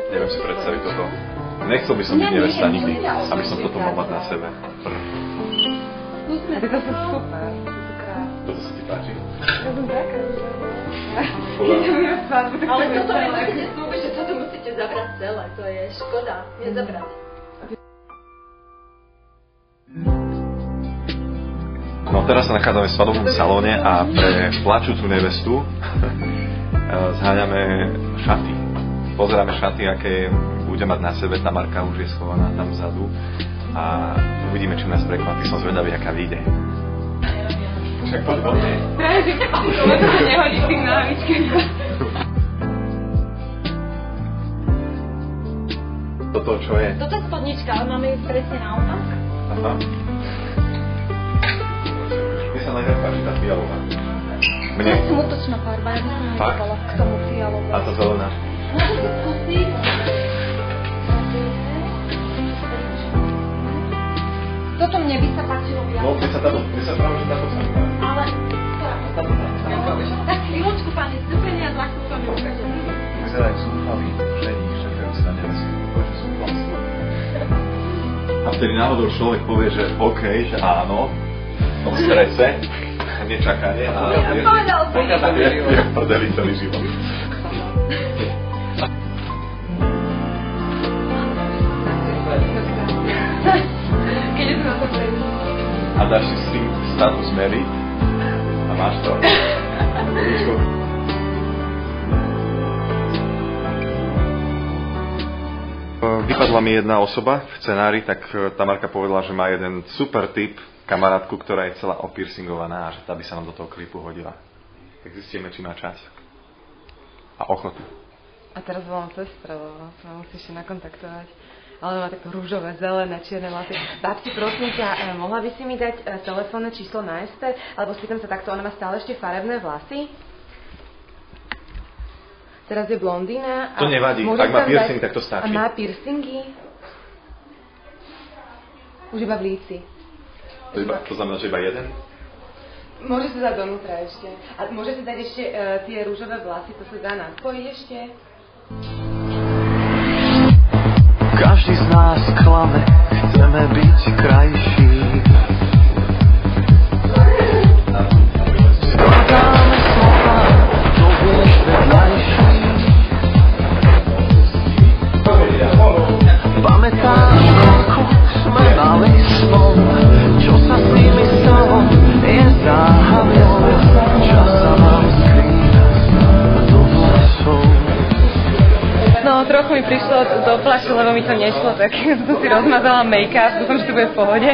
Neviem si predstaviť toto. Nechcel by som byť nevesta nikdy, aby som toto mal mať na sebe. A to sú super, to sú krásne. Toto sa ti páči? Ja som taká, že... Ale toto nemusíte slúbiť, že toto musíte zabrať celé, to je škoda, nezabrať. No teraz sa nachádzame v svadobnom salóne a pre plačúcu nevestu zháňame šaty. Pozeráme šaty, aké bude mať na sebe. Tamarka už je schovaná tam vzadu a uvidíme, či nás prekvapí. Som zvedavý, aká vyjde. Však poď vo mne. Práve, že to sa nehodí tým návičkám. Toto čo je? Toto je spodnička, ale máme ju presne naopak. Aha. Mne sa najviac páči tá fialová. To je smutočná farba, ja by som nevypala k tomu fialovú. A tá zelená? Môžu to skúsiť. Toto mne by sa páčilo viac. No, mne sa práve, že táto sa mi páči. Ale... Tak chvíľočku, pane, strpenia a za chvíľku vám ju ukážem. Vyzerajú zúfalí žení, čakajúci na nevestu. Bože, sú vlastní. A vtedy náhodou človek povie, že OK, že áno, v tom strese, nečakanie a Povedal som. je v prdeli celý život. Keď je to na to prejde. A dáš si s tým status Mary a máš to. Vypadla mi jedna osoba v scenári, tak Tamarka povedala, že má jeden super tip, kamarátku, ktorá je celá opiercingovaná a že tá by sa nám do toho klipu hodila. Tak zistíme, či má čas a ochotu. A teraz volám sestra, lebo sa musí ešte nakontaktovať. Ale má takto rúžové, zelené, čierne vlasy. Babci, prosím ťa, mohla by si mi dať telefónne číslo na Ester? Alebo spýtam sa takto, ona má stále ešte farebné vlasy? Teraz je blondína. To nevadí, ak má piercing, tak to stačí. A má piercingy? Už iba v líci. To znamená, že iba jeden? Môže sa dať donútra ešte. A môže si dať ešte tie rúžové vlasy, to sa dá naspojiť ešte? Každý z nás klame, chceme byť krajší. Skladáme slova, to vieš vedľajší. Pamätáš, koľko sme mali spol, čo sa s nimi stalo, je záhadou. Čas sa mám skrývať do vlasov. No, trochu mi prišlo do fľaše, lebo mi to nešlo, tak som si rozmazala make-up, dúfam, že to bude v pohode.